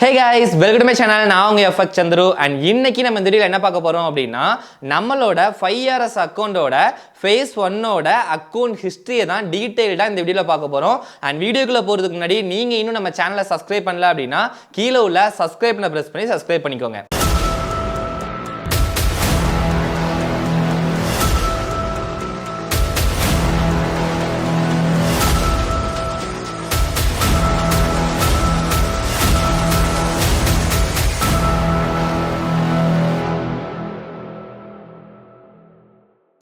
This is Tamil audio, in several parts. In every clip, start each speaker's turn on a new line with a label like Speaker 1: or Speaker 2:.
Speaker 1: Hey guys, welcome to my channel. நான் உங்க எஃப்எக்ஸ் சந்துரு அண்ட் இன்னைக்கு நம்ம இந்த வீடியோல என்ன பார்க்க போறோம் அப்படின்னா நம்மளோட 5RS அக்கவுண்டோட ஃபேஸ் 1ஓட அக்கவுண்ட் ஹிஸ்டரியை தான் டீடைல்டா இந்த வீடியோல பார்க்க போறோம். அண்ட் வீடியோக்குள்ள போறதுக்கு முன்னாடி நீங்க இன்னும் நம்ம சேனலை சப்ஸ்கிரைப் பண்ணல அப்படின்னா கீழே உள்ள சப்ஸ்கிரைப்ன பிரஸ் பண்ணி சப்ஸ்கிரைப் பண்ணிக்கோங்க.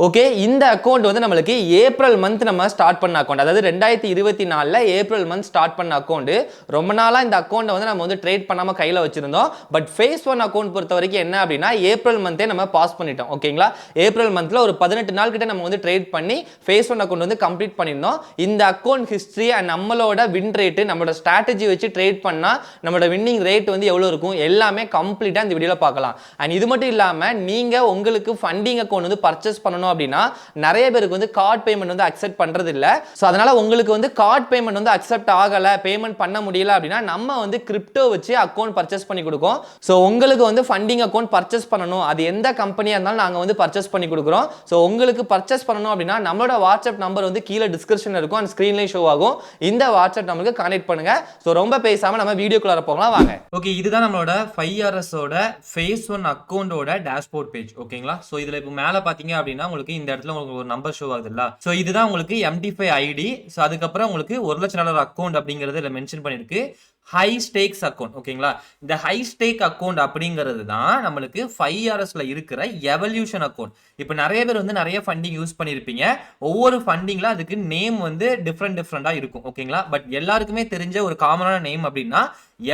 Speaker 1: ஓகே, இந்த அக்கௌண்ட் வந்து நம்மளுக்கு ஏப்ரல் மந்த் நம்ம ஸ்டார்ட் பண்ண அக்கௌண்ட், அதாவது 2024 ஏப்ரல் மந்த் ஸ்டார்ட் பண்ண அக்கௌண்ட். ரொம்ப நாளாக இந்த அக்கௌண்ட்டை வந்து நம்ம வந்து ட்ரேட் பண்ணாமல் கையில் வச்சிருந்தோம். பட் ஃபேஸ் 1 அக்கௌண்ட் பொறுத்த வரைக்கும் என்ன அப்படின்னா ஏப்ரல் மந்தே நம்ம பாஸ் பண்ணிட்டோம். ஓகேங்களா, ஏப்ரல் மந்த்ல ஒரு 18 நாள் கிட்ட நம்ம வந்து ட்ரேட் பண்ணி ஃபேஸ் 1 அக்கௌண்ட் வந்து கம்ப்ளீட் பண்ணியிருந்தோம். இந்த அக்கௌண்ட் ஹிஸ்ட்ரி அண்ட் நம்மளோட வின் ரேட்டு, நம்மளோட ஸ்ட்ராட்டஜி வச்சு ட்ரேட் பண்ணால் நம்மளோட வின்னிங் ரேட் வந்து எவ்வளோ இருக்கும் எல்லாமே கம்ப்ளீட்டாக இந்த வீடியோவில் பார்க்கலாம். அண்ட் இது மட்டும் இல்லாமல் நீங்கள் உங்களுக்கு ஃபண்டிங் அக்கௌண்ட் வந்து பர்ச்சேஸ் பண்ணணும் அப்படின்னா நிறைய பேருக்கு வந்து கார்டு பேமெண்ட் வந்து அக்செப்ட் பண்றது இல்ல. சோ அதனால உங்களுக்கு வந்து கார்டு பேமெண்ட் வந்து அக்செப்ட் ஆகல, பேமெண்ட் பண்ண முடியல அப்படின்னா நம்ம வந்து கிரிப்டோ வச்சு அக்கவுண்ட் பர்ச்சேஸ் பண்ணி கொடுக்கோம். சோ உங்களுக்கு வந்து ஃபண்டிங் அக்கவுண்ட் பர்ச்சேஸ் பண்ணணும், அது எந்த கம்பெனியா இருந்தாலும் நாங்க வந்து பர்ச்சேஸ் பண்ணி கொடுக்குறோம். சோ உங்களுக்கு பர்ச்சேஸ் பண்ணணும் அப்படின்னா நம்மளோட வாட்ஸ்அப் நம்பர் வந்து கீழே டிஸ்கிரிப்ஷன்ல இருக்கும் அண்ட் ஸ்கிரீன்லயே ஷோ ஆகும். இந்த வாட்ஸ்அப் நம்பருக்கு கான்டாக்ட் பண்ணுங்க. சோ ரொம்ப பேசாம நம்ம வீடியோக்குள்ள போகலாம் வாங்க. ஓகே, இதுதான் நம்மளோட 5RS ஓட ஃபேஸ் 1 அக்கவுண்டோட டேஷ்போர்ட் பேஜ். ஓகேங்களா, சோ இதுல இப்போ மேல பாத்தீங்க அப்படின்னா உங்களுக்கு இந்த இடத்துல உங்களுக்கு ஒரு நம்பர் ஷோ ஆகுதுல்ல. சோ இதுதான் உங்களுக்கு MT5 ஐடி. சோ அதுக்கப்புறம் உங்களுக்கு $1,00,000 அக்கவுண்ட் அப்படிங்கறது இதுல மென்ஷன் பண்ணிருக்கு. High steaks account. ஓகேங்களா, இந்த ஹை ஸ்டேக் அக்கவுண்ட் அப்படிங்கிறது தான் நம்மளுக்கு 5RSல இருக்கிற எவல்யூஷன் அக்கவுண்ட். இப்போ நிறைய பேர் வந்து நிறைய ஃபண்டிங் யூஸ் பண்ணியிருப்பீங்க. ஒவ்வொரு ஃபண்டிங்ல அதுக்கு நேம் வந்து டிஃப்ரெண்டா இருக்கும். ஓகேங்களா, பட் எல்லாருக்குமே தெரிஞ்ச ஒரு காமனான நேம் அப்படின்னா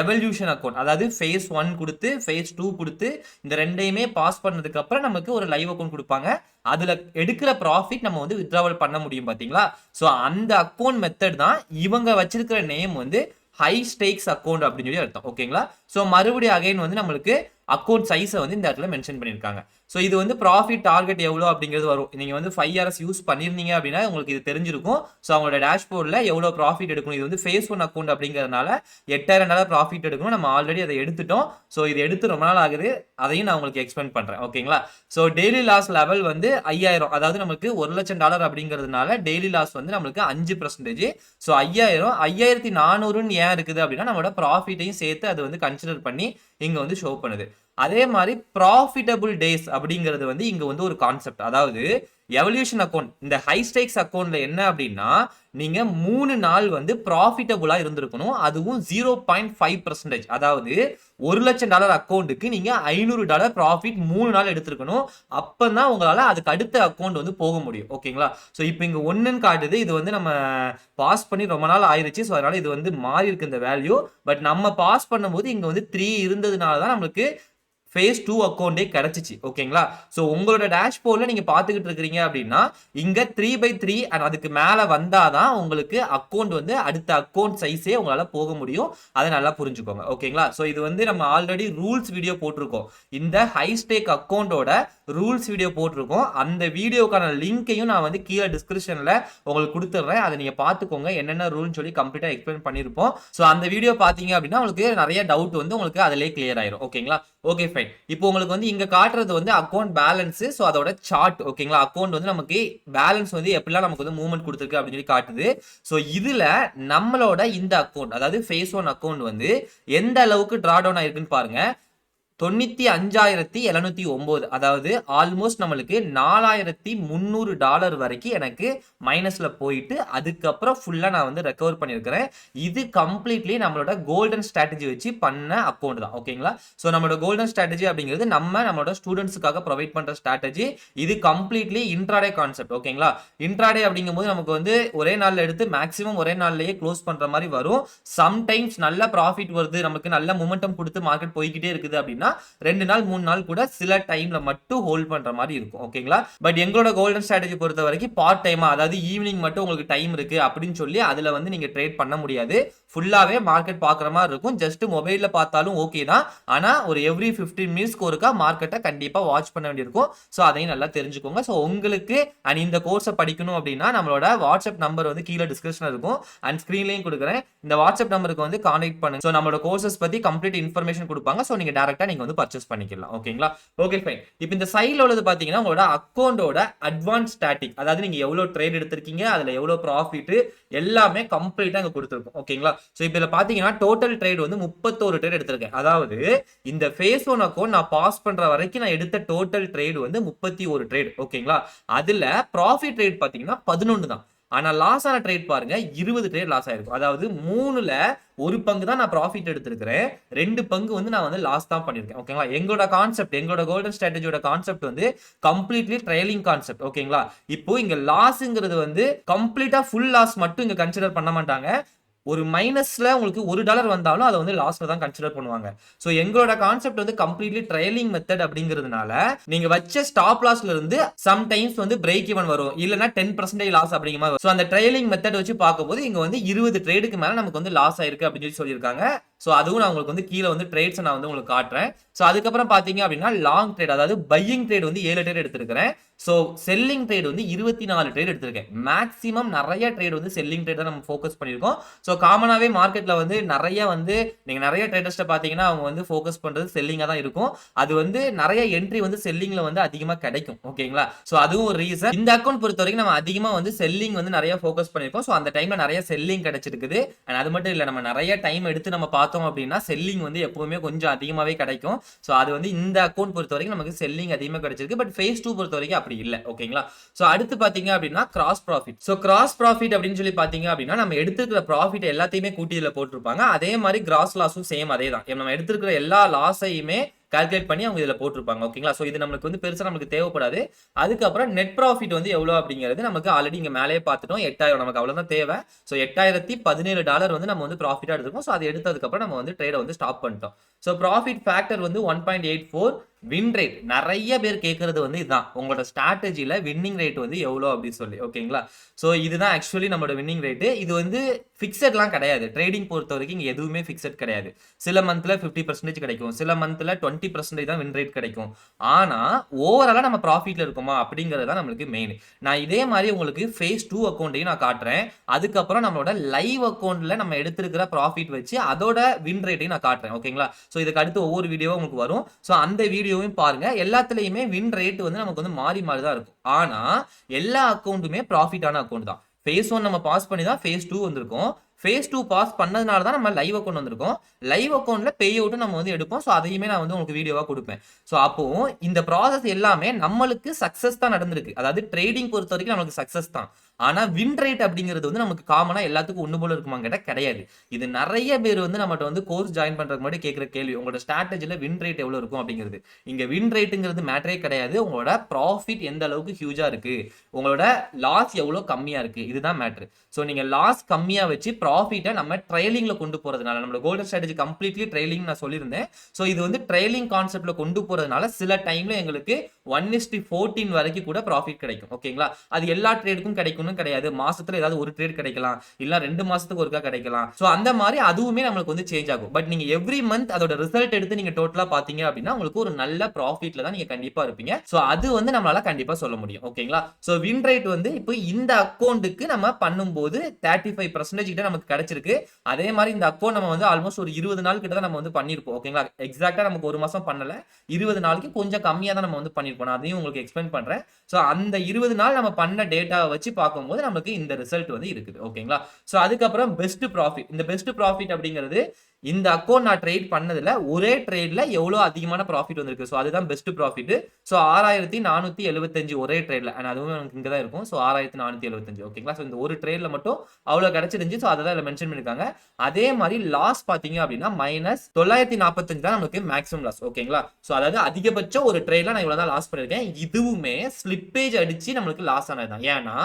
Speaker 1: எவல்யூஷன் அக்கவுண்ட். அதாவது ஃபேஸ் 1 கொடுத்து ஃபேஸ் 2 கொடுத்து இந்த ரெண்டையுமே பாஸ் பண்ணதுக்கு அப்புறம் நமக்கு ஒரு லைவ் அக்கவுண்ட் கொடுப்பாங்க. அதுல எடுக்கிற ப்ராஃபிட் நம்ம வந்து வித்ட்ராவல் பண்ண முடியும் பாத்தீங்களா. சோ அந்த அக்கவுண்ட் மெத்தட் தான் இவங்க வச்சிருக்கிற நேம் வந்து ஹை ஸ்டேக்ஸ் அக்கவுண்ட் அப்படின்னு சொல்லி அர்த்தம். ஓகேங்களா, சோ மறுபடியும் அகைன் வந்து நம்மளுக்கு அக்கவுண்ட் சைஸை வந்து இந்த இடத்துல மென்ஷன் பண்ணியிருக்காங்க. ஸோ இது வந்து ப்ராஃபிட் டார்கெட் எவ்வளோ அப்படிங்கிறது வரும். நீங்கள் வந்து 5RS யூஸ் பண்ணியிருந்தீங்க அப்படின்னா உங்களுக்கு இது தெரிஞ்சிருக்கும். ஸோ அவங்களோட டேஷ்போர்டில் எவ்வளோ ப்ராஃபிட் எடுக்கணும், இது வந்து ஃபேஸ் 1 அக்கௌண்ட் அப்படிங்கிறதுனால $8,000 ப்ராஃபிட் எடுக்கணும். நம்ம ஆல்ரெடி அதை எடுத்துட்டோம். ஸோ இது எடுத்து ரொம்ப நாள் ஆகுது, அதையும் நான் உங்களுக்கு எக்ஸ்பிளைன் பண்ணுறேன். ஓகேங்களா, ஸோ டெய்லி லாஸ் லெவல் வந்து 5,000, அதாவது நமக்கு $1,00,000 அப்படிங்கிறதுனால டெய்லி லாஸ் வந்து நம்மளுக்கு 5%. ஸோ 5,000 5,400 ஏன் இருக்குது அப்படின்னா நம்மளோட ப்ராஃபிட்டையும் சேர்த்து அது வந்து கன்சிடர் பண்ணி இங்க வந்து ஷோ பண்ணுது. அதே மாதிரி ப்ராஃபிட்டபிள் டேஸ் அப்படிங்கிறது வந்து இங்க வந்து ஒரு கான்செப்ட். அதாவது எவல்யூஷன் அக்கௌண்ட் இந்த ஹை ஸ்டேக்ஸ் அக்கௌண்ட்ல என்ன அப்படின்னா நீங்க 3 நாள் வந்து ப்ராஃபிட்டபுளா இருந்திருக்கணும். அதுவும் 0.5%. அதாவது $1,00,000 அக்கௌண்ட்டுக்கு நீங்க $500 ப்ராஃபிட் 3 நாள் எடுத்திருக்கணும். அப்பதான் உங்களால அதுக்கு அடுத்த அக்கௌண்ட் வந்து போக முடியும். ஓகேங்களா, ஸோ இப்போ இங்க 1ன்னு காட்டுது. இது வந்து நம்ம பாஸ் பண்ணி ரொம்ப நாள் ஆயிருச்சு. ஸோ அதனால இது வந்து மாறி இருக்கு இந்த வேல்யூ. பட் நம்ம பாஸ் பண்ணும்போது இங்க வந்து 3 இருந்ததுனால தான் நம்மளுக்கு ஃபேஸ் 2 அக்கௌண்டே கிடைச்சிச்சு. ஓகேங்களா, சோ உங்களோட டேஷ்போர்ட்ல நீங்க பாத்துக்கிட்டு இருக்கீங்க அப்படின்னா இங்க 3/3 அண்ட் அதுக்கு மேல வந்தாதான் உங்களுக்கு அக்கௌண்ட் வந்து அடுத்த அக்கௌண்ட் சைஸே உங்களால போக முடியும். அதை நல்லா புரிஞ்சுக்கோங்க. ஓகேங்களா, சோ இது வந்து நம்ம ஆல்ரெடி ரூல்ஸ் வீடியோ போட்டிருக்கோம். இந்த ஹை ஸ்டேக் அக்கௌண்டோட ரூல்ஸ் வீடியோ போட்டிருக்கோம். அந்த வீடியோக்கான லிங்கையும் நான் வந்து கீழே டிஸ்கிரிப்ஷன்ல உங்களுக்கு கொடுத்துட்றேன். அதை நீங்க பாத்துக்கோங்க, என்னென்ன ரூல்னு சொல்லி கம்ப்ளீட்டா எக்ஸ்பிளைன் பண்ணிருப்போம். சோ அந்த வீடியோ பாத்தீங்க அப்படின்னா உங்களுக்கு நிறைய டவுட் வந்து உங்களுக்கு அதிலே கிளியர் ஆயிரும். ஓகேங்களா, ஓகே ஃபைன். இப்போ உங்களுக்கு வந்து இங்க காட்டுறது வந்து அக்கௌண்ட் பேலன்ஸ். ஸோ அதோட சார்ட். ஓகேங்களா, அக்கௌண்ட் வந்து நமக்கு பேலன்ஸ் வந்து எப்படிலாம் நமக்கு வந்து மூவ்மெண்ட் கொடுத்துருக்கு அப்படின்னு சொல்லி காட்டுது. ஸோ இதுல நம்மளோட இந்த அக்கௌண்ட், அதாவது ஃபேஸ் 1 அக்கௌண்ட் வந்து எந்த அளவுக்கு டிரா டவுன் ஆயிருக்குன்னு பாருங்க. $95,709, அதாவது ஆல்மோஸ்ட் நம்மளுக்கு $4,300 வரைக்கும் எனக்கு மைனஸ்ல போயிட்டு அதுக்கப்புறம் ஃபுல்லா நான் வந்து ரெக்கவர் பண்ணியிருக்கிறேன். இது கம்ப்ளீட்லி நம்மளோட கோல்டன் ஸ்ட்ராட்டஜி வச்சு பண்ண அக்கௌண்ட் தான். ஓகேங்களா, ஸோ நம்மளோட கோல்டன் ஸ்ட்ராட்டஜி அப்படிங்கிறது நம்மளோட ஸ்டூடெண்ட்ஸுக்காக ப்ரொவைட் பண்ற ஸ்ட்ராட்டஜி. இது கம்ப்ளீட்லி இன்ட்ராடே கான்செப்ட். ஓகேங்களா, இன்ட்ராடே அப்படிங்கும்போது நமக்கு வந்து ஒரே நாள்ல எடுத்து மேக்ஸிமம் ஒரே நாள்லயே க்ளோஸ் பண்ற மாதிரி வரும். சம்டைம்ஸ் நல்ல ப்ராஃபிட் வருது, நமக்கு நல்ல மொமெண்டம் கொடுத்து மார்க்கெட் போய்கிட்டே இருக்குது அப்படின்னா
Speaker 2: அப்படின்னா 2 நாள் 3 நாள் கூட சில டைம்ல மட்டும் ஹோல்ட் பண்ற மாதிரி இருக்கும். ஓகேங்களா? பட் எங்களோட கோல்டன் ஸ்ட்ராட்டஜி பொறுத்த வரைக்கும் பார்ட் டைமா, அதாவது ஈவினிங் மட்டும் உங்களுக்கு டைம் இருக்கு அப்படின்னு சொல்லி அதுல வந்து நீங்க ட்ரேட் பண்ண முடியாது. ஃபுல்லாவே மார்க்கெட் பாக்குற மாதிரி இருக்கும். ஜஸ்ட் மொபைல்ல பார்த்தாலும் ஓகே தான். ஆனா ஒரு எவ்ரி 15 மினிட்ஸ்க்கு ஒருக்கா மார்க்கெட்டை கண்டிப்பா வாட்ச் பண்ண வேண்டியிருக்கும். ஸோ அதையும் நல்லா தெரிஞ்சுக்கோங்க. ஸோ உங்களுக்கு அண்ட் இந்த கோர்ஸை படிக்கணும் அப்படின்னா நம்மளோட வாட்ஸ்அப் நம்பர் வந்து கீழே டிஸ்கிரிப்ஷன்ல இருக்கும் அண்ட் ஸ்கிரீன்லையும் கொடுக்குறேன். இந்த வாட்ஸ்அப் நம்பருக்கு வந்து கான்டாக்ட் பண்ணுங்க. ஸோ நம்மளோட கோர்சஸ் பத்தி கம்ப்ளீட் இன்ஃபர்மேஷன் கொடுப்பாங்க. ஸோ நீங்க டேரக்டா நீங்க வந்து பர்ச்சேஸ் பண்ணிக்கலாம். ஓகேங்களா? Okay fine. இப்போ இந்த சைட்ல உள்ளது பாத்தீங்கன்னா உங்களோட அக்கௌண்டோட அட்வான்ஸ் ஸ்டாட்டிக், அதாவது நீங்க எவ்வளவு ட்ரேட் எடுத்திருக்கீங்க, அதுல எவ்வளவு ப்ராஃபிட் எல்லாமே கம்ப்ளீட்டா இங்க கொடுத்துருக்கும். ஓகேங்களா? ஸோ இப்போ இதுல பாத்தீங்கன்னா டோட்டல் ட்ரேட் வந்து 31 ட்ரேட் எடுத்திருக்கேன். அதாவது இந்த ஃபேஸ் ஒன் அக்கௌண்ட் நான் பாஸ் பண்ற வரைக்கும் நான் எடுத்த டோட்டல் ட்ரேட் வந்து 31 ட்ரேட். ஓகேங்களா? அதுல ப்ராஃபிட் ட்ரேட் பாத்தீங்கன்னா 11 தான். ஆனா லாஸ் ஆன ட்ரேட் பாருங்க 20 ட்ரேட் லாஸ் ஆயிருக்கும். அதாவது 3ல ஒரு பங்கு தான் நான் ப்ராஃபிட் எடுத்திருக்கிறேன், 2 பங்கு வந்து நான் வந்து லாஸ் தான் பண்ணிருக்கேன். ஓகேங்களா? எங்களோட கான்செப்ட், எங்களோட கோல்டன் ஸ்ட்ராட்டஜியோட கான்செப்ட் வந்து கம்ப்ளீட்லி ட்ரைலிங் கான்செப்ட். ஓகேங்களா? இப்போ இங்க லாஸ்ங்கிறது வந்து கம்ப்ளீட்டா ஃபுல் லாஸ் மட்டும் இங்க கன்சிடர் பண்ண மாட்டாங்க. ஒரு மைனஸ்ல உங்களுக்கு $1 வந்தாலும் அதை வந்து லாஸ்ல தான் கன்சிடர் பண்ணுவாங்க. சோ எங்களோட கான்செப்ட் வந்து கம்ப்ளீட்லி ட்ரைலிங் மெத்தட் அப்படிங்கிறதுனால நீங்க வச்ச ஸ்டாப் லாஸ்ல இருந்து சம்டைம்ஸ் வந்து பிரேக் ஈவன் வரும், இல்லனா 10% லாஸ் அப்படிங்கிற மாதிரி. சோ அந்த ட்ரைலிங் மெத்தட் வச்சு பார்க்கும்போது இங்க வந்து 20 ட்ரேடுக்கு மேல நமக்கு வந்து லாஸ் ஆயிருக்கு அப்படின்னு சொல்லியிருக்காங்க. சோ அதுவும் நான் உங்களுக்கு வந்து கீழே வந்து ட்ரேட்ஸ் நான் வந்து உங்களுக்கு காட்டுறேன். சோ அதுக்கப்புறம் பாத்தீங்க அப்படின்னா லாங் ட்ரேட், அதாவது பையிங் ட்ரேட் வந்து 7 ட்ரேட் எடுத்திருக்கிறேன். சோ செல்லிங் ட்ரேட் வந்து 24 ட்ரேட் எடுத்திருக்கேன். மேக்ஸிமம் நிறைய ட்ரேட் வந்து செல்லிங் ட்ரேட் தான் நம்ம ஃபோக்கஸ் பண்ணியிருக்கோம். சோ காமனாவே மார்க்கெட்ல வந்து நிறைய வந்து நீங்க நிறைய ட்ரேடர்ஸ்ட பாத்தீங்கன்னா அவங்க வந்து ஃபோக்கஸ் பண்றது செல்லிங்கா தான் இருக்கும். அது வந்து நிறைய என்ட்ரி வந்து செல்லிங்ல வந்து அதிகமா கிடைக்கும். ஓகேங்களா? சோ அதுவும் ஒரு ரீசன். இந்த அக்கௌண்ட் பொறுத்த வரைக்கும் நம்ம அதிகமா வந்து செல்லிங் வந்து நிறைய ஃபோக்கஸ் பண்ணிருக்கோம். சோ அந்த டைம்ல நிறைய செல்லிங் கிடைச்சிருக்குது. அண்ட் அது மட்டும் இல்ல, நம்ம நிறைய டைம் எடுத்து நம்ம பார்த்தோம் அப்படின்னா செல்லிங் வந்து எப்பவுமே கொஞ்சம் அதிகமாவே கிடைக்கும். சோ அது வந்து இந்த அக்கௌண்ட் பொறுத்த வரைக்கும் நமக்கு செல்லிங் அதிகமா கிடைச்சிருக்கு. பட் ஃபேஸ் 2 பொறுத்த வரைக்கும் அப்படி இல்ல. ஓகேங்களா? சோ அடுத்து பாத்தீங்க அப்படின்னா gross profit. So gross profit அப்படின்னு சொல்லி பாத்தீங்க அப்படின்னா நம்ம எடுத்துக்கிற ப்ராஃபிட் எல்லாத்தையுமே கூட்டி இதுல போட்டிருப்பாங்க. அதே மாதிரி கிராஸ் லாஸும் சேம் அதே தான். நம்ம எடுத்துக்கிற எல்லா லாஸையுமே கால்குலேட் பண்ணி அவங்க இதுல போட்டிருப்பாங்க. ஓகேங்களா? சோ இது நமக்கு வந்து பெருசா நமக்கு தேவைப்படாது. அதுக்கப்புறம் நெட் ப்ராஃபிட் வந்து எவ்வளவு அப்படிங்கிறது நமக்கு ஆல்ரெடி இங்க மேலேயே பார்த்துட்டோம். 8000 நமக்கு அவ்வளவுதான் தேவை. சோ $8017 வந்து நம்ம வந்து ப்ராஃபிட்டா எடுத்துக்கோம். சோ அது எடுத்ததுக்கு அப்புறம் நம்ம வந்து ட்ரேட வந்து ஸ்டாப் பண்ணிட்டோம். சோ ப்ராஃபிட் ஃபேக்டர் வந்து 1.84. வின் ரேட் நிறைய பேர் கேட்கறது வந்து இதுதான், உங்களோட ஸ்ட்ராட்டஜில வின்னிங் ரேட் வந்து எவ்வளோ அப்படின்னு சொல்லி. ஓகேங்களா? சோ இதுதான் ஆக்சுவலி நம்மளோட வின்னிங் ரேட். இது வந்து ஃபிக்ஸட்லாம் கிடையாது. ட்ரேடிங் பொறுத்த வரைக்கும் இங்க எதுவுமே ஃபிக்ஸட் கிடையாது. சில மந்த்ல 50% கிடைக்கும், சில மந்த்ல 20% தான் வின் ரேட் கிடைக்கும். ஆனா ஓவராலா நம்ம ப்ராஃபிட்ல இருக்குமா அப்படிங்கிறது தான் நம்மளுக்கு மெயின். நான் இதே மாதிரி உங்களுக்கு ஃபேஸ் 2 அக்கௌண்ட்டையும் நான் காட்டுறேன். அதுக்கப்புறம் நம்மளோட லைவ் அக்கௌண்ட்ல நம்ம எடுத்திருக்கிற ப்ராஃபிட் வச்சு அதோட வின் ரேட்டையும் நான் காட்டுறேன். ஓகேங்களா? சோ இதுக்கு அடுத்து ஒவ்வொரு வீடியோவும் உங்களுக்கு வரும். சோ அந்த வீடியோவையும் பாருங்க. எல்லாத்துலயுமே வின் ரேட் வந்து நமக்கு வந்து மாறி மாறி தான் இருக்கும். ஆனா எல்லா அக்கௌண்ட்டுமே ப்ராஃபிட்டான அக்கௌண்ட் தான். ஃபேஸ் 1 நம்ம பாஸ் பண்ணி தான் ஃபேஸ் 2 வந்திருக்கும். ஃபேஸ் 2 பாஸ் பண்ணதுனால தான் நம்ம லைவ் அக்கௌண்ட் வந்திருக்கோம். லைவ் அக்கௌண்ட்ல பே அவுட் நம்ம வந்து எடுப்போம். சோ அதையுமே நான் வந்து உங்களுக்கு வீடியோவா கொடுப்பேன். சோ அப்போ இந்த ப்ராசஸ் எல்லாமே நம்மளுக்கு சக்சஸ் தான் நடந்திருக்கு. அதாவது ட்ரேடிங் பொறுத்த வரைக்கும் நமக்கு சக்சஸ் தான். ஆனா வின் ரேட் அப்படிங்கிறது வந்து நமக்கு காமனா எல்லாத்துக்கும் ஒண்ணு போல இருக்குமா கேட்டா கிடையாது. இது நிறைய பேர் வந்து நம்மகிட்ட வந்து கோர்ஸ் ஜாயின் பண்றதுக்கு முன்னாடி கேட்கிற கேள்வி, உங்களோட ஸ்ட்ராட்டஜில வின் ரேட் எவ்வளவு இருக்கும் அப்படிங்கிறது. இங்க வின் ரேட்டுங்கிறது மேட்டரே கிடையாது. உங்களோட ப்ராஃபிட் எந்த அளவுக்கு ஹியூஜா இருக்கு, உங்களோட லாஸ் எவ்வளவு கம்மியா இருக்கு, இதுதான் மேட்ரு. சோ நீங்க லாஸ் கம்மியா வச்சு ப்ராஃபிட்டை நம்ம ட்ரைலிங்ல கொண்டு போறதுனால, நம்மளோட கோல்டன் ஸ்ட்ராட்டஜி கம்ப்ளீட்லி ட்ரைலிங் நான் சொல்லியிருந்தேன். சோ இது வந்து ட்ரைலிங் கான்செப்ட்ல கொண்டு போறதுனால சில டைம்ல எங்களுக்கு 1:14 வரைக்கும் கூட ப்ராஃபிட் கிடைக்கும். ஓகேங்களா? அது எல்லா ட்ரேடுக்கும் கிடைக்கும்னு கிடையாது. மாசத்துல ஏதாவது ஒரு ட்ரேட் கிடைக்கலாம், இல்ல 2 மாசத்துக்கு ஒருக்கா கிடைக்கலாம். சோ அந்த மாதிரி அதுவுமே நமக்கு வந்து சேஞ்ச் ஆகும். பட் நீங்க எவ்ரி மந்த் அதோட ரிசல்ட் எடுத்து நீங்க டோட்டலா பாத்தீங்க அப்படின்னா உங்களுக்கு ஒரு நல்ல ப்ராஃபிட்ல தான் நீங்க கண்டிப்பா இருப்பீங்க. சோ அது வந்து நம்மளால கண்டிப்பா சொல்ல முடியும். ஓகேங்களா? சோ வின் ரேட் வந்து இப்போ இந்த அக்கௌண்ட்டுக்கு நம்ம பண்ணும்போது 35% கிட்ட நமக்கு கிடைச்சிருக்கு. அதே மாதிரி இந்த அக்கௌண்ட் நம்ம வந்து ஆல்மோஸ்ட் ஒரு 20 நாள் கிட்ட தான் நம்ம வந்து பண்ணிருப்போம். ஓகேங்களா? எக்ஸாக்ட்டா நமக்கு ஒரு மாசம் பண்ணல, 20 நாளைக்கு கொஞ்சம் கம்மியா தான் நம்ம வந்து பண்ணிருப்போம். நான் அதையும் உங்களுக்கு எக்ஸ்பிளைன் பண்றேன். சோ அந்த 20 நாள் நம்ம பண்ண டேட்டாவை வச்சு பார்க்கும்போது நமக்கு இந்த ரிசல்ட் வந்து இருக்குது. ஓகேங்களா? சோ அதுக்கப்புறம் பெஸ்ட் ப்ராஃபிட். இந்த பெஸ்ட் ப்ராஃபிட் அப்படிங்கிறது இந்த அக்கௌண்ட் நான் ட்ரேட் பண்ணதுல ஒரே ட்ரேட்ல எவ்வளவு அதிகமான ப்ராஃபிட் வந்திருக்கு. சோ அதுதான் பெஸ்ட் ப்ராஃபிட். சோ 6475 ஒரே ட்ரேட்ல, அதுவும் எனக்கு இங்க தான் இருக்கும். சோ 6475. ஓகேங்களா? சோ இந்த ஒரு ட்ரேட்ல மட்டும் அவ்வளவு கிடைச்சிருந்துச்சு. சோ அதை தான் இதுல மென்ஷன் பண்ணிருக்காங்க. அதே மாதிரி லாஸ் பாத்தீங்க அப்படின்னா -945 தான் நமக்கு மேக்ஸிமம் லாஸ். ஓகேங்களா? சோ அதாவது அதிகபட்சம் ஒரு ட்ரேட்ல நான் இவ்வளவு தான் லாஸ் பண்ணிருக்கேன். இதுவுமே ஸ்லிப்பேஜ் அடிச்சு நம்மளுக்கு லாஸ் ஆனதுதான். ஏன்னா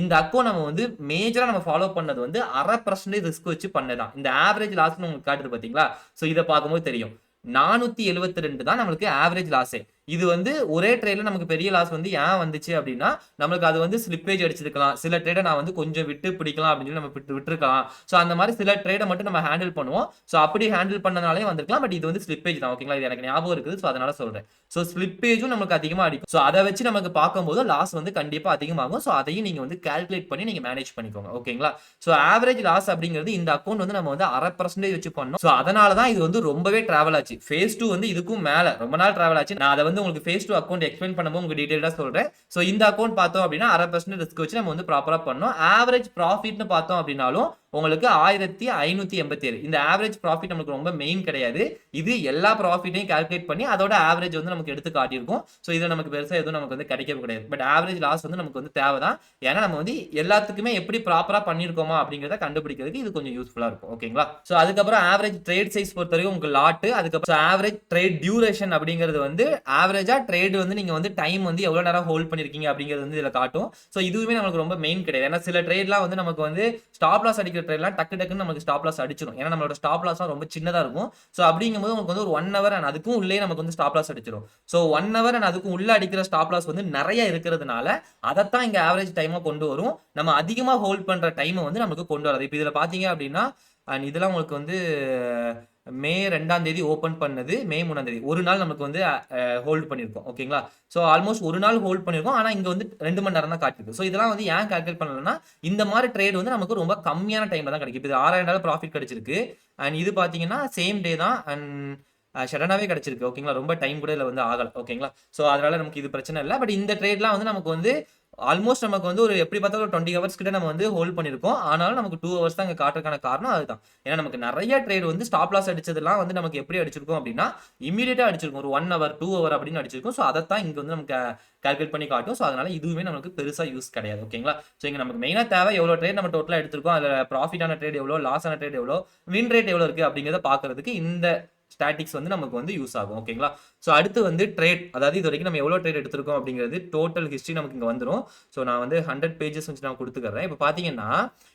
Speaker 2: இந்த அக்கௌண்ட் நம்ம வந்து மேஜரா நம்ம ஃபாலோ பண்ணது வந்து 1/2% ரிஸ்க் வச்சு பண்ணதான். இந்த ஆவரேஜ் லாஸ் உங்களுக்கு காட்டுது பாத்தீங்களா? சோ இத பார்க்கும்போது தெரியும். 472 தான் நம்மளுக்கு ஆவரேஜ் லாஸே. இது வந்து ஒரே ட்ரேட்ல நமக்கு பெரிய லாஸ் வந்து ஏன் வந்துச்சு அப்படின்னா, நம்மளுக்கு அது வந்து ஸ்லிப்பேஜ் அடிச்சிருக்கலாம். சில ட்ரேட நான் வந்து கொஞ்சம் விட்டு பிடிக்கலாம் அப்படின்னு சொல்லி நம்ம விட்டுருக்கலாம். ஸோ அந்த மாதிரி சில ட்ரேட மட்டும் நம்ம ஹேண்டில் பண்ணுவோம். ஸோ அப்படி ஹேண்டில் பண்ணனாலே வந்திருக்கலாம். பட் இது வந்து ஸ்லிப்பேஜ் தான். ஓகேங்களா? இது எனக்கு ஞாபகம் இருக்குது. ஸோ அதனால சொல்றேன். ஸோ ஸ்லிப்பேஜும் நமக்கு அதிகமா அடிக்கும். ஸோ அதை வச்சு நமக்கு பார்க்கும்போது லாஸ் வந்து கண்டிப்பா அதிகமாகும். ஸோ அதையும் நீங்க வந்து கால்குலேட் பண்ணி நீங்க மேனேஜ் பண்ணிக்கோங்க. ஓகேங்களா? ஸோ ஆவரேஜ் லாஸ் அப்படிங்கிறது இந்த அக்கௌண்ட் வந்து நம்ம வந்து 1/2% வச்சு பண்ணோம். ஸோ அதனால தான் இது வந்து ரொம்பவே டிராவல் ஆச்சு. ஃபேஸ் 2 வந்து இதுக்கும் மேல ரொம்ப நாள் டிராவல் ஆச்சு. நான் அதை வந்து உங்களுக்கு ஃபேஸ் 2 அக்கௌண்ட் எக்ஸ்பிளைன் பண்ணும்போது உங்களுக்கு டீடைலா சொல்றேன். ஸோ இந்த அக்கௌண்ட் பார்த்தோம் அப்படின்னா 1/2% ரிஸ்க் வச்சு நம்ம வந்து ப்ராப்பரா பண்ணோம். ஆவரேஜ் ப்ராஃபிட்னு பார்த்தோம் அப்படின்னாலும் உங்களுக்கு 1587. இந்த ஆவரேஜ் ப்ராஃபிட் நமக்கு ரொம்ப மெயின் கிடையாது. இது எல்லா ப்ராஃபிட்டையும் கால்குலேட் பண்ணி அதோட ஆவரேஜ் வந்து நமக்கு எடுத்து காட்டியிருக்கும். ஸோ இது நமக்கு பெருசா எதுவும் நமக்கு வந்து கிடைக்கவே கிடையாது. பட் ஆவரேஜ் லாஸ் வந்து நமக்கு வந்து தேவைதான். ஏன்னா நம்ம வந்து எல்லாத்துக்குமே எப்படி ப்ராப்பரா பண்ணியிருக்கோமா அப்படிங்கிறத கண்டுபிடிக்கிறதுக்கு இது கொஞ்சம் யூஸ்ஃபுல்லா இருக்கும். ஓகேங்களா? ஸோ அதுக்கப்புறம் ஆவரேஜ் ட்ரேட் சைஸ் பொறுத்தவரைக்கும் உங்களுக்கு லாட்டு, அதுக்கப்புறம் ஆவரேஜ் ட்ரேட் டியூரேஷன் அப்படிங்கிறது வந்து ஆவரேஜா ட்ரேட் வந்து நீங்க வந்து டைம் வந்து எவ்வளவு நேரம் ஹோல்ட் பண்ணிருக்கீங்க அப்படிங்கிறது வந்து இதுல காட்டும். ஸோ இதுவுமே நமக்கு ரொம்ப மெயின் கிடையாது. ஏன்னா சில ட்ரேட்லாம் வந்து நமக்கு வந்து ஸ்டாப் லாஸ் அடிக்கிற ட்ரேட்லாம் டக்குன்னு நமக்கு ஸ்டாப் லாஸ் அடிச்சிடும். ஏன்னா நம்மளோட ஸ்டாப் லாஸ் ரொம்ப சின்னதா இருக்கும். ஸோ அப்படிங்கும்போது உங்களுக்கு வந்து ஒரு 1 ஹவர் அண்ட் அதுக்கும் உள்ளே நமக்கு வந்து ஸ்டாப் லாஸ் அடிச்சிடும். ஸோ 1 ஹவர் அண்ட் அதுக்கும் உள்ள அடிக்கிற ஸ்டாப் லாஸ் வந்து நிறைய இருக்கிறதுனால அதைத்தான் இங்க ஆவரேஜ் டைமா கொண்டு வரும். நம்ம அதிகமா ஹோல்ட் பண்ற டைமை வந்து நமக்கு கொண்டு வராது. இப்போ இதுல பாத்தீங்க அப்படின்னா அண்ட் இதெல்லாம் உங்களுக்கு வந்து மே 2ஆம் தேதி ஓபன் பண்ணது, மே 3ஆம் தேதி ஒரு நாள் நமக்கு வந்து ஹோல்ட் பண்ணிருக்கோம். ஓகேங்களா? ஸோ ஆல்மோஸ்ட் ஒரு நாள் ஹோல்ட் பண்ணிருக்கோம். ஆனா இங்க வந்து 2 மணி நேரம் தான் காட்டிருக்கு. ஸோ இதெல்லாம் வந்து ஏன் கால்குலேட் பண்ணலன்னா இந்த மாதிரி ட்ரேட் வந்து நமக்கு ரொம்ப கம்மியான டைம்ல தான் கிடைக்கும். இது $6000 ப்ராஃபிட் கிடைச்சிருக்கு. அண்ட் இது பாத்தீங்கன்னா சேம் டே தான் அண்ட் ஷடனாவே கிடைச்சிருக்கு. ஓகேங்களா? ரொம்ப டைம் கூட இதுல வந்து ஆகல. ஓகேங்களா? ஸோ அதனால நமக்கு இது பிரச்சனை இல்லை. பட் இந்த ட்ரேட்லாம் வந்து நமக்கு வந்து ஆல்மோஸ்ட் நமக்கு வந்து ஒரு எப்படி பார்த்தாலும் ஒரு 20 ஹவர்ஸ் கிட்ட நம்ம வந்து ஹோல்ட் பண்ணிருக்கோம். ஆனாலும் நமக்கு 2 ஹவர்ஸ் தான் இங்க காட்டுறதுக்கான காரணம் அதுதான். ஏன்னா நமக்கு நிறைய ட்ரேட் வந்து ஸ்டாப் லாஸ் அடிச்சதெல்லாம் வந்து நமக்கு எப்படி அடிச்சிருக்கும் அப்படின்னா இமீடியட்டா அடிச்சிருக்கும். ஒரு 1 ஹவர் 2 ஹவர் அப்படின்னு அடிச்சிருக்கும். ஸோ அதைத்தான் இங்க வந்து நமக்கு கால்குலேட் பண்ணி காட்டும். ஸோ அதனால இதுவுமே நமக்கு பெருசா யூஸ் கிடையாது. ஓகேங்களா? ஸோ இங்க நமக்கு மெயினா தேவை எவ்வளவு ட்ரேட் நம்ம டோட்டலா எடுத்திருக்கோம், அதுல ப்ராஃபிட் ஆன ட்ரேட் எவ்வளோ, லாஸ் ஆன ட்ரேட் எவ்வளோ, வின் ரேட் எவ்வளோ இருக்கு அப்படிங்கிறத பாக்குறதுக்கு இந்த ஸ்டாட்டிக்ஸ் வந்து நமக்கு வந்து யூஸ் ஆகும். ஓகேங்களா? ஸோ அடுத்து வந்து ட்ரேட், அதாவது இது வரைக்கும் நம்ம எவ்வளோ ட்ரேட் எடுத்திருக்கோம் அப்படிங்கிறது டோட்டல் ஹிஸ்ட்ரி நமக்கு இங்கே வந்துடும். ஸோ நான் வந்து 100 பேஜஸ் வச்சு நான் கொடுத்துக்கிறேன். இப்போ பார்த்தீங்கன்னா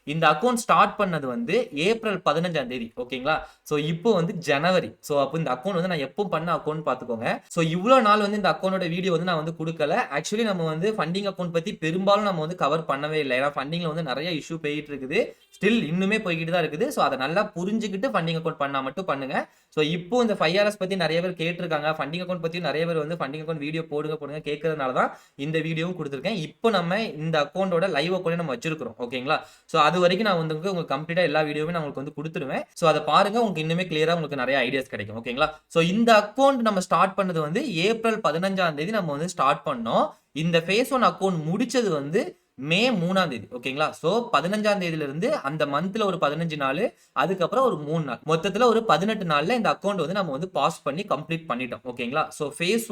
Speaker 2: இந்த அக்கௌண்ட் ஸ்டார்ட் பண்ணது வந்து ஏப்ரல் 15ஆம் தேதி. ஓகேங்களா? ஸோ இப்போ வந்து ஜனவரி. ஸோ அப்போ இந்த அக்கௌண்ட் வந்து நான் எப்போ பண்ண அக்கௌண்ட் பார்த்துக்கோங்க. ஸோ இவ்வளோ நாள் வந்து இந்த அக்கௌண்டோட வீடியோ வந்து நான் வந்து கொடுக்கல. ஆக்சுவலி நம்ம வந்து ஃபண்டிங் அக்கௌண்ட் பற்றி பெரும்பாலும் நம்ம வந்து கவர் பண்ணவே இல்லை. ஏன்னா ஃபண்டிங்ல வந்து நிறைய இஷ்யூ போயிட்டு இருக்குது. ஸ்டில் இன்னுமே போய்கிட்டு தான் இருக்குது. ஸோ அதை நல்லா புரிஞ்சுக்கிட்டு ஃபண்டிங் அக்கௌண்ட் பண்ணா மட்டும் பண்ணுங்க. ஸோ இப்போ இந்த 5RS பத்தி நிறைய பேர் கேட்டிருக்காங்க. ஃபண்டிங் அக்கௌண்ட் பத்தி நிறைய பேர் வந்து ஃபண்டிங் அக்கௌண்ட் வீடியோ போடுங்க கேட்கறதுனால தான் இந்த வீடியோவும் கொடுத்துருக்கேன். இப்போ நம்ம இந்த அக்கௌண்டோட லைவ் அக்கௌண்ட் நம்ம வச்சிருக்கிறோம். ஓகேங்களா? ஸோ அது வரைக்கும் நான் வந்து உங்களுக்கு கம்ப்ளீட்டா எல்லா வீடியோவும் நான் உங்களுக்கு வந்து கொடுத்துருவேன். ஸோ அதை பாருங்க, உங்களுக்கு இன்னுமே கிளியரா உங்களுக்கு நிறைய ஐடியாஸ் கிடைக்கும். ஓகேங்களா? ஸோ இந்த அக்கௌண்ட் நம்ம ஸ்டார்ட் பண்ணது வந்து ஏப்ரல் 15ஆம் தேதி நம்ம வந்து ஸ்டார்ட் பண்ணோம். இந்த ஃபேஸ் 1 அக்கௌண்ட் முடிச்சது வந்து மே 3ஆம் தேதி. ஓகேங்களா? சோ 15ஆம் தேதியில இருந்து அந்த மந்த்ல ஒரு 15 நாள், அதுக்கப்புறம் ஒரு 3 நாள், மொத்தத்துல ஒரு 18 நாள்ல இந்த அக்கௌண்ட் வந்து நம்ம வந்து பாஸ் பண்ணி கம்ப்ளீட் பண்ணிட்டோம். ஓகேங்களா? சோ ஃபேஸ்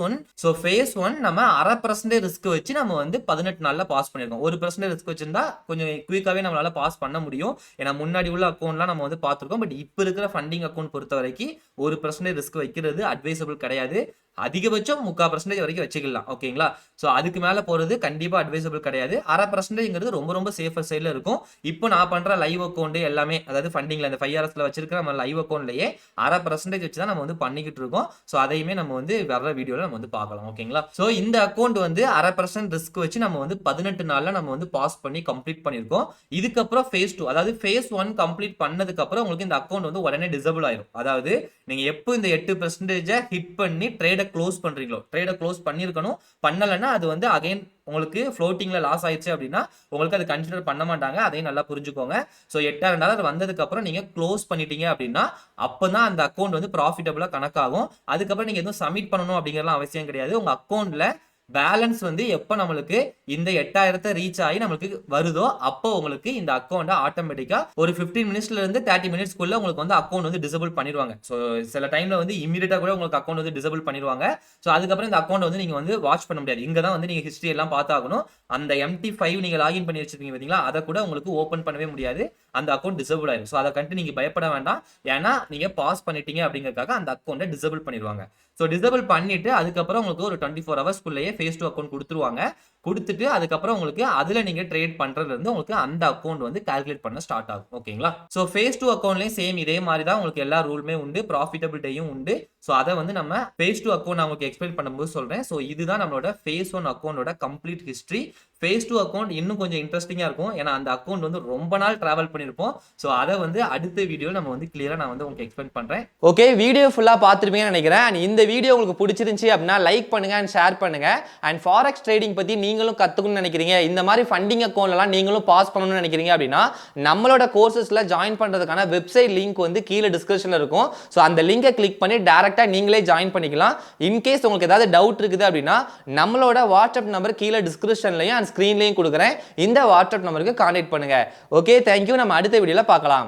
Speaker 2: 1 நம்ம 1/2% ரிஸ்க் வச்சு நம்ம வந்து 18 நாள்ல பாஸ் பண்ணிருக்கோம். 1% ரிஸ்க் வச்சிருந்தா கொஞ்சம் குயிக்காவே நம்மளால பாஸ் பண்ண முடியும். ஏன்னா முன்னாடி உள்ள அக்கௌண்ட்லாம் நம்ம வந்து பார்த்திருக்கோம். பட் இப்ப இருக்கிற ஃபண்டிங் அக்கௌண்ட் பொறுத்த வரைக்கும் 1% ரிஸ்க் வைக்கிறது அட்வைசபிள் கிடையாது. அதிகபட்சம் 3/4% வரைக்கும் வச்சுக்கலாம். ஓகேங்களா? சோ அதுக்கு மேல போறது கண்டிப்பா அட்வைசபிள் கிடையாது. 1/2%ங்கிறது ரொம்ப ரொம்ப சேஃபர் சைடுல இருக்கும். இப்போ நான் பண்ற லைவ் அக்கௌண்ட் எல்லாமே, அதாவது ஃபண்டிங்ல இந்த 5RSல வச்சிருக்கிற நம்ம லைவ் அக்கௌண்ட்லயே 1/2% வச்சு தான் நம்ம வந்து பண்ணிக்கிட்டு இருக்கோம். சோ அதையுமே நம்ம வந்து வர்ற வீடியோல நம்ம வந்து பார்க்கலாம். ஓகேங்களா? சோ இந்த அக்கௌண்ட் வந்து 1/2% ரிஸ்க் வச்சு நம்ம வந்து 18 நாள்ல நம்ம வந்து பாஸ் பண்ணி கம்ப்ளீட் பண்ணிருக்கோம். இதுக்கப்புறம் ஃபேஸ் 2, அதாவது ஃபேஸ் 1 கம்ப்ளீட் பண்ணதுக்கு அப்புறம் உங்களுக்கு இந்த அக்கௌண்ட் வந்து உடனே டிசேபிள் ஆயிரும். அதாவது நீங்க எப்போ இந்த 8% ஹிட் பண்ணி ட்ரேட க்ளோஸ் பண்றீங்களோ, ட்ரேட க்ளோஸ் பண்ணிருக்கணும். பண்ணலன்னா அது வந்து அகைன் உங்களுக்கு ஃப்ளோட்டிங்ல லாஸ் ஆயிடுச்சு அப்படின்னா உங்களுக்கு அது கன்சிடர் பண்ண மாட்டாங்க. அதையும் நல்லா புரிஞ்சுக்கோங்க. சோ $8000 வந்ததுக்கு அப்புறம் நீங்க க்ளோஸ் பண்ணிட்டீங்க அப்படின்னா அப்பதான் அந்த அக்கௌண்ட் வந்து ப்ராஃபிட்டபிளா கணக்காகும். அதுக்கப்புறம் நீங்க எதுவும் சப்மிட் பண்ணணும் அப்படிங்கறதுலாம் அவசியம் கிடையாது. உங்க அக்கௌண்ட்ல பேலன்ஸ் வந்து எப்ப நம்மளுக்கு இந்த 8000 ரீச் ஆகி நமக்கு வருதோ அப்போ உங்களுக்கு இந்த அக்கௌண்ட் ஆட்டோமேட்டிக்கா ஒரு 15 மினிட்ஸ்ல இருந்து 30 மினிட்ஸ்க்குள்ள உங்களுக்கு வந்து அக்கௌண்ட் வந்து டிசேபிள் பண்ணிடுவாங்க. சோ சில டைம்ல வந்து இமிடியேட்டா கூட உங்களுக்கு அக்கௌண்ட் வந்து டிசேபிள் பண்ணிடுவாங்க. சோ அதுக்கப்புறம் இந்த அக்கௌண்ட் வந்து நீங்க வந்து வாட்ச் பண்ண முடியாது. இங்க தான் வந்து நீங்க ஹிஸ்டரி எல்லாம் பார்த்தாகணும். அந்த MT5 நீங்க லாகின் பண்ணி வச்சிருக்கீங்க பாத்தீங்களா, அதை கூட உங்களுக்கு ஓபன் பண்ணவே முடியாது. அந்த அக்கௌண்ட் டிசேபிள் ஆயிடும். சோ அதை கண்டு நீங்க பயப்பட வேண்டாம். ஏன்னா நீங்க பாஸ் பண்ணிட்டீங்க அப்படிங்கறதுக்காக அந்த அக்கௌண்ட்டை டிசேபிள் பண்ணிடுவாங்க. சோ டிசேபிள் பண்ணிட்டு அதுக்கப்புறம் உங்களுக்கு ஒரு 24 ஹவர்ஸ்க்குள்ளேயே ஃபேஸ் 2 அக்கௌண்ட் கொடுத்துருவாங்க. கொடுத்துட்டு அதுக்கப்புறம் உங்களுக்கு அதில் நீங்கள் ட்ரேட் பண்ணுறதுல இருந்து உங்களுக்கு அந்த அக்கௌண்ட் வந்து கால்குலேட் பண்ண ஸ்டார்ட் ஆகும். ஓகேங்களா? ஸோ phase 2 அக்கௌண்ட்லேயும் சேம் இதே மாதிரி தான் உங்களுக்கு எல்லா ரூலுமே உண்டு, ப்ராஃபிட்டபிள் டேயும் உண்டு. ஸோ அதை வந்து நம்ம phase 2 அக்கௌண்ட் நான் உங்களுக்கு எக்ஸ்பிளைன் பண்ணும்போது சொல்கிறேன். ஸோ இதுதான் நம்மளோட phase 1 அக்கௌண்டோட கம்ப்ளீட் ஹிஸ்ட்ரி. phase 2 அக்கௌண்ட் இன்னும் கொஞ்சம் இன்ட்ரெஸ்டிங்காக இருக்கும், ஏன்னா அந்த அக்கௌண்ட் வந்து ரொம்ப நாள் ட்ராவல் பண்ணியிருப்போம். ஸோ அதை வந்து அடுத்த வீடியோ நம்ம வந்து கிளியராக நான் வந்து உங்களுக்கு எக்ஸ்பிளைன் பண்ணுறேன்.
Speaker 1: ஓகே, வீடியோ ஃபுல்லாக பார்த்துருப்பீங்கன்னு நினைக்கிறேன். அண்ட் இந்த வீடியோ உங்களுக்கு பிடிச்சிருந்துச்சி அப்படின்னா லைக் பண்ணுங்க அண்ட் ஷேர் பண்ணுங்க. அண்ட் ஃபாரெக்ஸ் ட்ரேடிங் பற்றி நீங்களும் கற்றுக்கணும்னு நினைக்கிறீங்க, இந்த மாதிரி ஃபண்டிங் அக்கௌண்ட்லாம் நீங்களும் பாஸ் பண்ணணும்னு நினைக்கிறீங்க அப்படின்னா நம்மளோட கோர்சஸில் ஜாயின் பண்ணுறதுக்கான வெப்சைட் லிங்க் வந்து கீழே டிஸ்கிரிப்ஷனில் இருக்கும். ஸோ அந்த லிங்கை கிளிக் பண்ணி டேரெக்டாக நீங்களே ஜாயின் பண்ணிக்கலாம். இன்கேஸ் உங்களுக்கு ஏதாவது டவுட் இருக்குது அப்படின்னா நம்மளோட வாட்ஸ்அப் நம்பர் கீழே டிஸ்கிரிப்ஷன்லையும் அண்ட் ஸ்க்ரீன்லையும் கொடுக்குறேன். இந்த வாட்ஸ்அப் நம்பருக்கு கான்டாக்ட் பண்ணுங்க. Okay, thank you. நம்ம அடுத்த வீடியோவில் பார்க்கலாம்.